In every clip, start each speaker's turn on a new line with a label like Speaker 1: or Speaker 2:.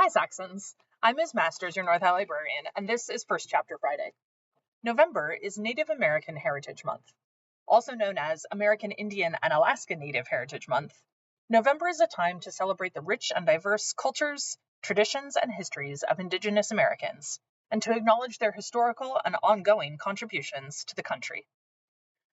Speaker 1: Hi, Saxons. I'm Ms. Masters, your North High librarian, and this is First Chapter Friday. November is Native American Heritage Month. Also known as American Indian and Alaska Native Heritage Month, November is a time to celebrate the rich and diverse cultures, traditions, and histories of Indigenous Americans, and to acknowledge their historical and ongoing contributions to the country.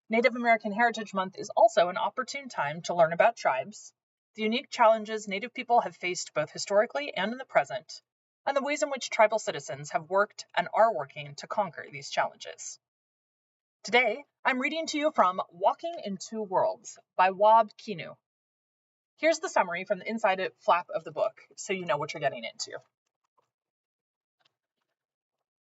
Speaker 1: Native American Heritage Month is also an opportune time to learn about tribes, the unique challenges Native people have faced both historically and in the present, and the ways in which tribal citizens have worked and are working to conquer these challenges. Today, I'm reading to you from Walking in Two Worlds by Wab Kinew. Here's the summary from the inside flap of the book, so you know what you're getting into.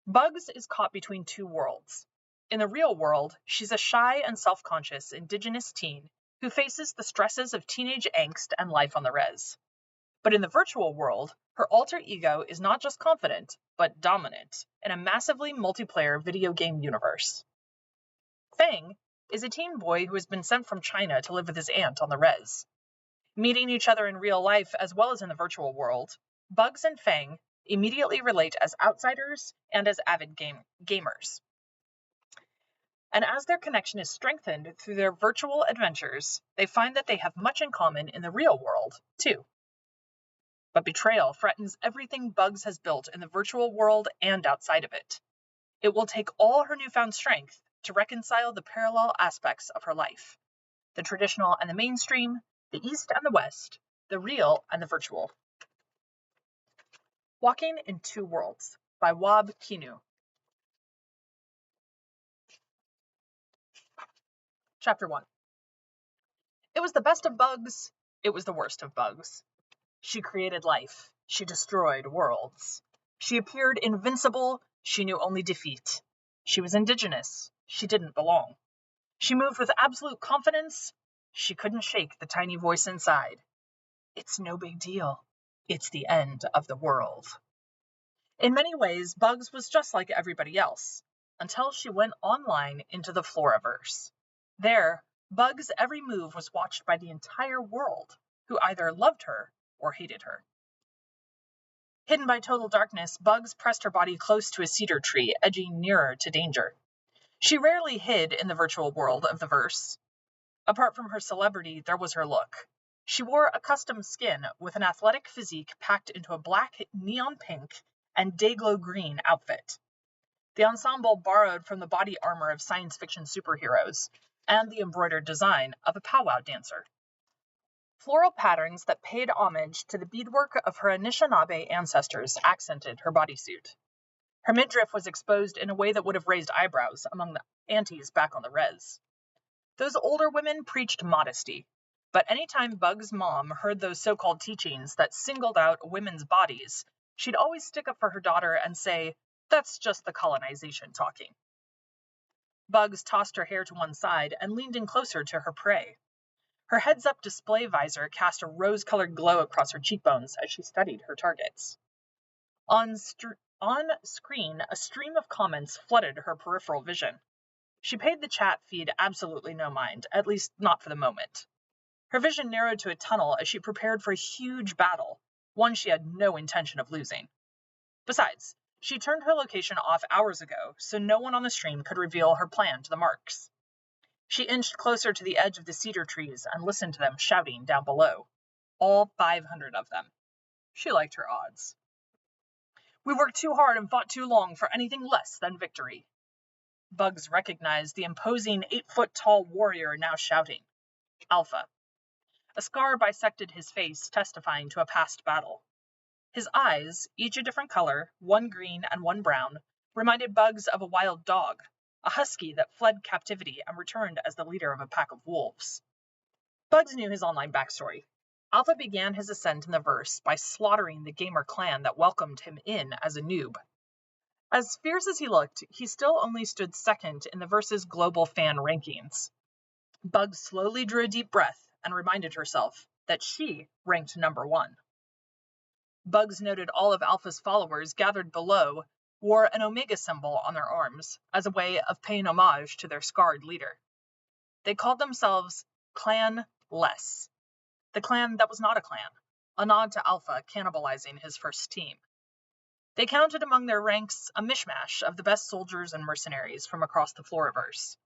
Speaker 1: Bugs is caught between two worlds. In the real world, she's a shy and self-conscious Indigenous teen who faces the stresses of teenage angst and life on the res. But in the virtual world, her alter ego is not just confident, but dominant in a massively multiplayer video game universe. Feng is a teen boy who has been sent from China to live with his aunt on the res. Meeting each other in real life as well as in the virtual world, Bugs and Feng immediately relate as outsiders and as avid gamers. And as their connection is strengthened through their virtual adventures, they find that they have much in common in the real world, too. But betrayal threatens everything Bugs has built in the virtual world and outside of it. It will take all her newfound strength to reconcile the parallel aspects of her life: the traditional and the mainstream, the East and the West, the real and the virtual. Walking in Two Worlds by Wab Kinew. Chapter 1. It was the best of Bugs, it was the worst of Bugs. She created life, she destroyed worlds. She appeared invincible, she knew only defeat. She was Indigenous, she didn't belong. She moved with absolute confidence, she couldn't shake the tiny voice inside. It's no big deal, it's the end of the world. In many ways, Bugs was just like everybody else, until she went online into the Floraverse. There, Bugs' every move was watched by the entire world, who either loved her or hated her. Hidden by total darkness, Bugs pressed her body close to a cedar tree, edging nearer to danger. She rarely hid in the virtual world of the verse. Apart from her celebrity, there was her look. She wore a custom skin with an athletic physique packed into a black, neon pink, and day-glow green outfit. The ensemble borrowed from the body armor of science fiction superheroes and the embroidered design of a powwow dancer. Floral patterns that paid homage to the beadwork of her Anishinaabe ancestors accented her bodysuit. Her midriff was exposed in a way that would have raised eyebrows among the aunties back on the res. Those older women preached modesty, but anytime Bugs' mom heard those so-called teachings that singled out women's bodies, she'd always stick up for her daughter and say, "That's just the colonization talking." Bugs tossed her hair to one side and leaned in closer to her prey. Her heads-up display visor cast a rose-colored glow across her cheekbones as she studied her targets. On screen, a stream of comments flooded her peripheral vision. She paid the chat feed absolutely no mind, at least not for the moment. Her vision narrowed to a tunnel as she prepared for a huge battle, one she had no intention of losing. Besides, she turned her location off hours ago, so no one on the stream could reveal her plan to the marks. She inched closer to the edge of the cedar trees and listened to them shouting down below. All 500 of them. She liked her odds. "We worked too hard and fought too long for anything less than victory." Bugs recognized the imposing 8-foot-tall warrior now shouting. Alpha. A scar bisected his face, testifying to a past battle. His eyes, each a different color, one green and one brown, reminded Bugs of a wild dog, a husky that fled captivity and returned as the leader of a pack of wolves. Bugs knew his online backstory. Alpha began his ascent in the verse by slaughtering the gamer clan that welcomed him in as a noob. As fierce as he looked, he still only stood second in the verse's global fan rankings. Bugs slowly drew a deep breath and reminded herself that she ranked number 1. Bugs noted all of Alpha's followers gathered below wore an omega symbol on their arms as a way of paying homage to their scarred leader. They called themselves Clan Less, the clan that was not a clan, a nod to Alpha cannibalizing his first team. They counted among their ranks a mishmash of the best soldiers and mercenaries from across the Floriverse.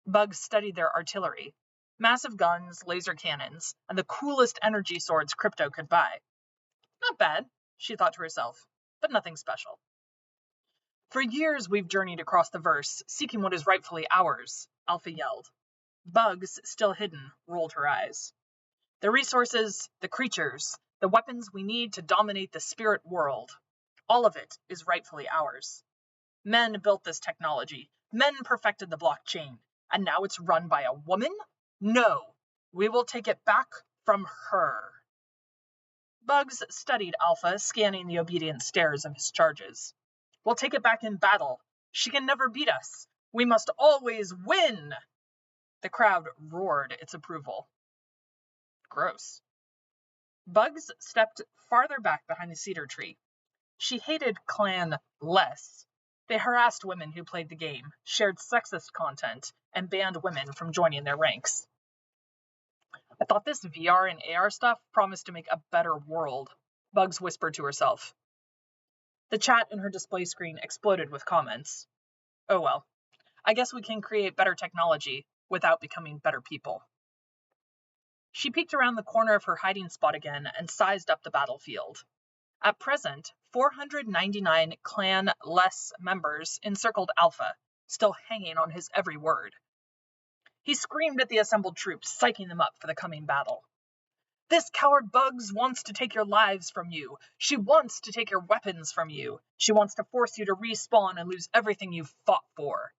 Speaker 1: Bugs studied their artillery, massive guns, laser cannons, and the coolest energy swords Crypto could buy. Not bad, she thought to herself, but nothing special. For years we've journeyed across the verse, seeking what is rightfully ours, Alpha yelled. Bugs, still hidden, rolled her eyes. The resources, the creatures, the weapons we need to dominate the spirit world, all of it is rightfully ours. Men built this technology. Men perfected the blockchain. And now it's run by a woman? No, we will take it back from her. Bugs studied Alpha, scanning the obedient stares of his charges. We'll take it back in battle. She can never beat us. We must always win. The crowd roared its approval. Gross. Bugs stepped farther back behind the cedar tree. She hated Clan less. They harassed women who played the game, shared sexist content, and banned women from joining their ranks. I thought this VR and AR stuff promised to make a better world, Bugs whispered to herself. The chat in her display screen exploded with comments. Oh well, I guess we can create better technology without becoming better people. She peeked around the corner of her hiding spot again and sized up the battlefield. At present, 499 Clan-less members encircled Alpha, still hanging on his every word. He screamed at the assembled troops, psyching them up for the coming battle. This coward Bugs wants to take your lives from you. She wants to take your weapons from you. She wants to force you to respawn and lose everything you've fought for.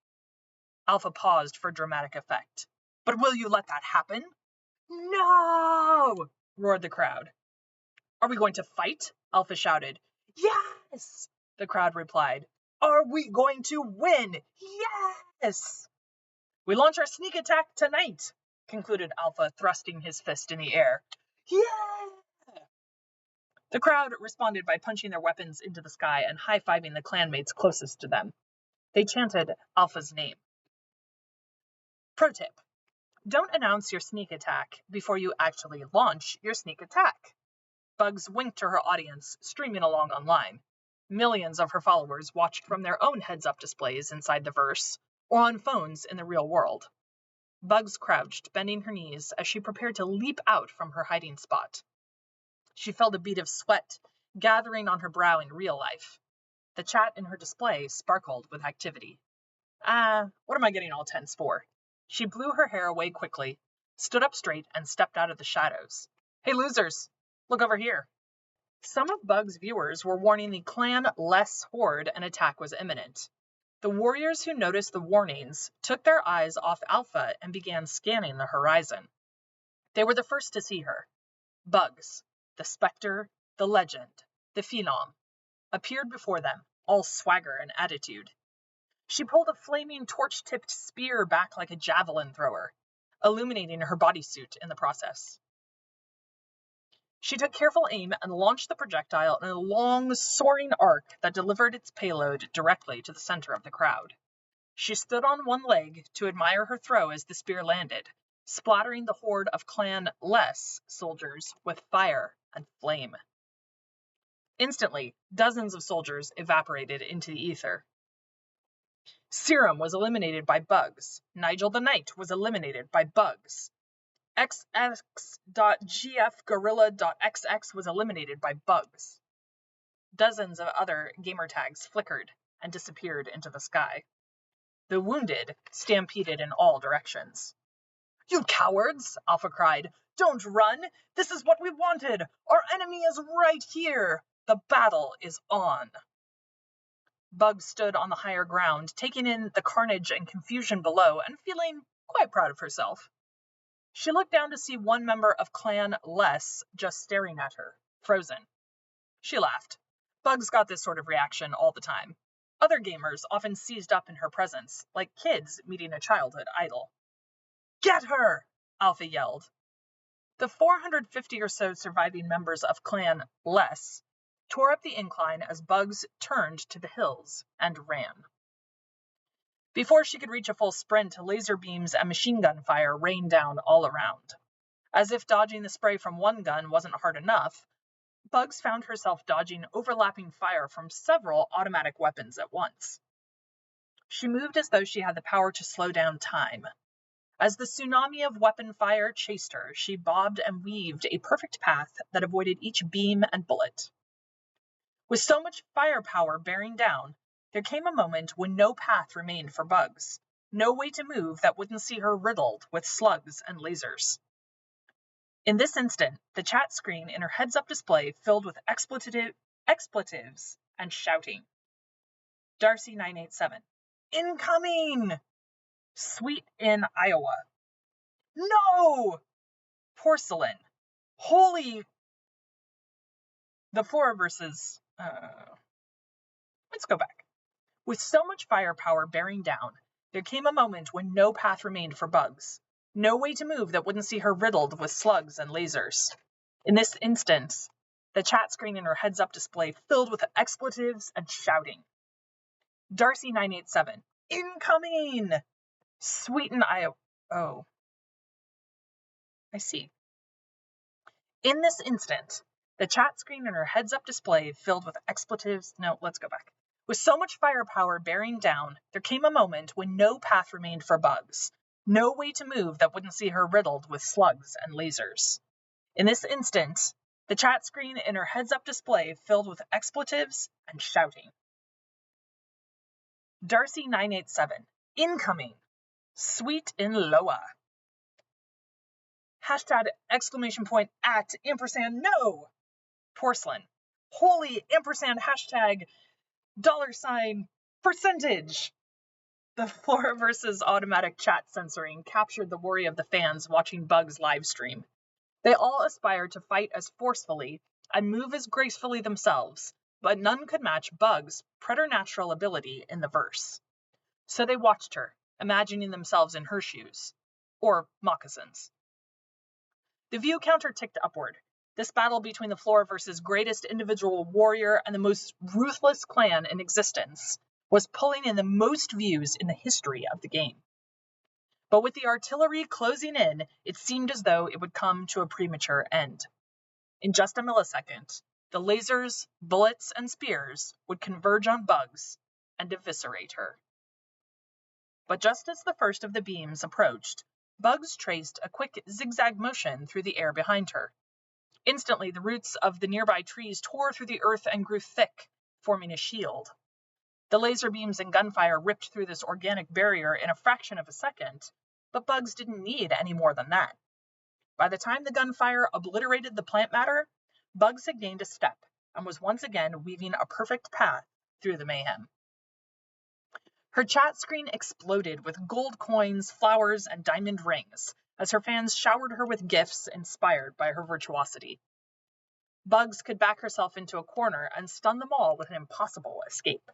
Speaker 1: Alpha paused for dramatic effect. But will you let that happen? No! Roared the crowd. Are we going to fight? Alpha shouted. Yes! The crowd replied. Are we going to win? Yes! We launch our sneak attack tonight, concluded Alpha, thrusting his fist in the air. Yeah! The crowd responded by punching their weapons into the sky and high-fiving the clanmates closest to them. They chanted Alpha's name. Pro tip. Don't announce your sneak attack before you actually launch your sneak attack. Bugs winked to her audience, streaming along online. Millions of her followers watched from their own heads-up displays inside the verse, or on phones in the real world. Bugs crouched, bending her knees as she prepared to leap out from her hiding spot. She felt a bead of sweat gathering on her brow in real life. The chat in her display sparkled with activity. What am I getting all tense for? She blew her hair away quickly, stood up straight, and stepped out of the shadows. Hey, losers! Look over here. Some of Bugs' viewers were warning the Clan-less horde an attack was imminent. The warriors who noticed the warnings took their eyes off Alpha and began scanning the horizon. They were the first to see her. Bugs, the specter, the legend, the phenom, appeared before them, all swagger and attitude. She pulled a flaming torch-tipped spear back like a javelin thrower, illuminating her bodysuit in the process. She took careful aim and launched the projectile in a long, soaring arc that delivered its payload directly to the center of the crowd. She stood on one leg to admire her throw as the spear landed, splattering the horde of Clan-less soldiers with fire and flame. Instantly, dozens of soldiers evaporated into the ether. Serum was eliminated by Bugs. Nigel the Knight was eliminated by Bugs. xx.gfgorilla.xx was eliminated by Bugs. Dozens of other gamer tags flickered and disappeared into the sky. The wounded stampeded in all directions. You cowards, Alpha cried. Don't run! This is what we wanted! Our enemy is right here! The battle is on! Bugs stood on the higher ground, taking in the carnage and confusion below and feeling quite proud of herself. She looked down to see one member of Clan-less just staring at her, frozen. She laughed. Bugs got this sort of reaction all the time. Other gamers often seized up in her presence, like kids meeting a childhood idol. Get her! Alpha yelled. The 450 or so surviving members of Clan-less tore up the incline as Bugs turned to the hills and ran. Before she could reach a full sprint, laser beams and machine gun fire rained down all around. As if dodging the spray from one gun wasn't hard enough, Bugs found herself dodging overlapping fire from several automatic weapons at once. She moved as though she had the power to slow down time. As the tsunami of weapon fire chased her, she bobbed and weaved a perfect path that avoided each beam and bullet. With so much firepower bearing down, there came a moment when no path remained for Bugs, no way to move that wouldn't see her riddled with slugs and lasers. In this instant, the chat screen in her heads-up display filled with expletives and shouting. Darcy 987. Incoming! Sweet in Iowa. No! Porcelain. Holy... The Flora versus... Let's go back. With so much firepower bearing down, there came a moment when no path remained for Bugs. No way to move that wouldn't see her riddled with slugs and lasers. In this instance, the chat screen in her heads-up display filled with expletives and shouting. Darcy 987. Incoming! Sweeten Iowa. Oh. I see. In this instant, the chat screen in her heads-up display filled with expletives. No, let's go back. With so much firepower bearing down, there came a moment when no path remained for Bugs. No way to move that wouldn't see her riddled with slugs and lasers. In this instant, the chat screen in her heads-up display filled with expletives and shouting. Darcy 987. Incoming! Sweet in Loa. Hashtag exclamation point at ampersand no! Porcelain. Holy ampersand hashtag $sign percentage. The Flora versus automatic chat censoring captured the worry of the fans watching Bugs live stream. They all aspired to fight as forcefully and move as gracefully themselves, but none could match Bugs' preternatural ability in the verse. So they watched her, imagining themselves in her shoes. Or moccasins. The view counter ticked upward. This battle between the Flora versus greatest individual warrior and the most ruthless clan in existence was pulling in the most views in the history of the game. But with the artillery closing in, it seemed as though it would come to a premature end. In just a millisecond, the lasers, bullets, and spears would converge on Bugs and eviscerate her. But just as the first of the beams approached, Bugs traced a quick zigzag motion through the air behind her. Instantly, the roots of the nearby trees tore through the earth and grew thick, forming a shield. The laser beams and gunfire ripped through this organic barrier in a fraction of a second, but Bugs didn't need any more than that. By the time the gunfire obliterated the plant matter, Bugs had gained a step and was once again weaving a perfect path through the mayhem. Her chat screen exploded with gold coins, flowers, and diamond rings as her fans showered her with gifts inspired by her virtuosity. Bugs could back herself into a corner and stun them all with an impossible escape.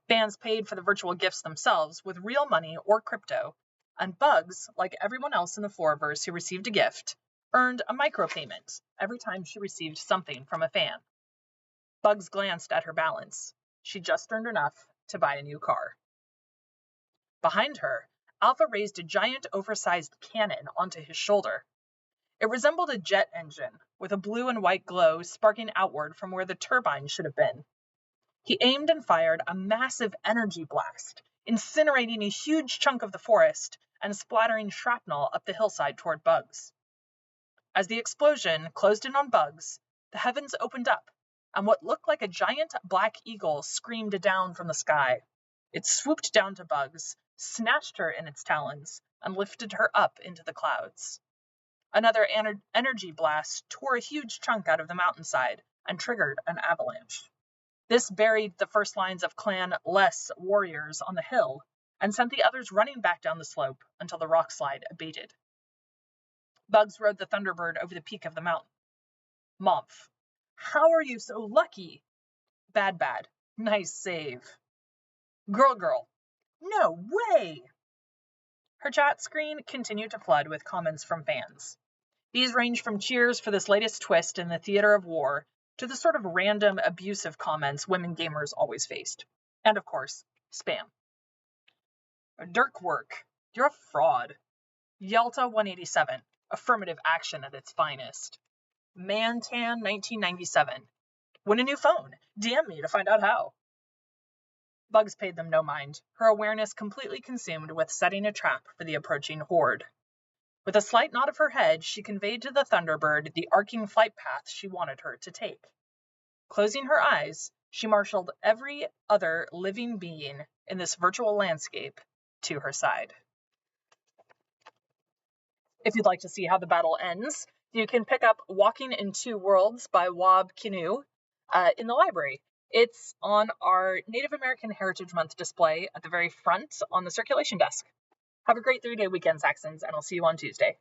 Speaker 1: Fans paid for the virtual gifts themselves with real money or crypto, and Bugs, like everyone else in the Floraverse who received a gift, earned a micropayment every time she received something from a fan. Bugs glanced at her balance. She just earned enough to buy a new car. Behind her, Alpha raised a giant oversized cannon onto his shoulder. It resembled a jet engine, with a blue and white glow sparking outward from where the turbine should have been. He aimed and fired a massive energy blast, incinerating a huge chunk of the forest and splattering shrapnel up the hillside toward Bugs. As the explosion closed in on Bugs, the heavens opened up, and what looked like a giant black eagle screamed down from the sky. It swooped down to Bugs, snatched her in its talons, and lifted her up into the clouds. Another energy blast tore a huge chunk out of the mountainside and triggered an avalanche. This buried the first lines of Clan Less warriors on the hill and sent the others running back down the slope until the rock slide abated. Bugs rode the Thunderbird over the peak of the mountain. Momph. How are you so lucky? Bad. Nice save. Girl. No way! Her chat screen continued to flood with comments from fans. These range from cheers for this latest twist in the theater of war to the sort of random abusive comments women gamers always faced. And of course, spam. Dirk work. You're a fraud. Yalta 187. Affirmative action at its finest. Mantan 1997. Win a new phone. DM me to find out how. Bugs paid them no mind, her awareness completely consumed with setting a trap for the approaching horde. With a slight nod of her head, she conveyed to the Thunderbird the arcing flight path she wanted her to take. Closing her eyes, she marshaled every other living being in this virtual landscape to her side. If you'd like to see how the battle ends, you can pick up Walking in Two Worlds by Wab Kinew in the library. It's on our Native American Heritage Month display at the very front on the circulation desk. Have a great 3-day weekend, Saxons, and I'll see you on Tuesday.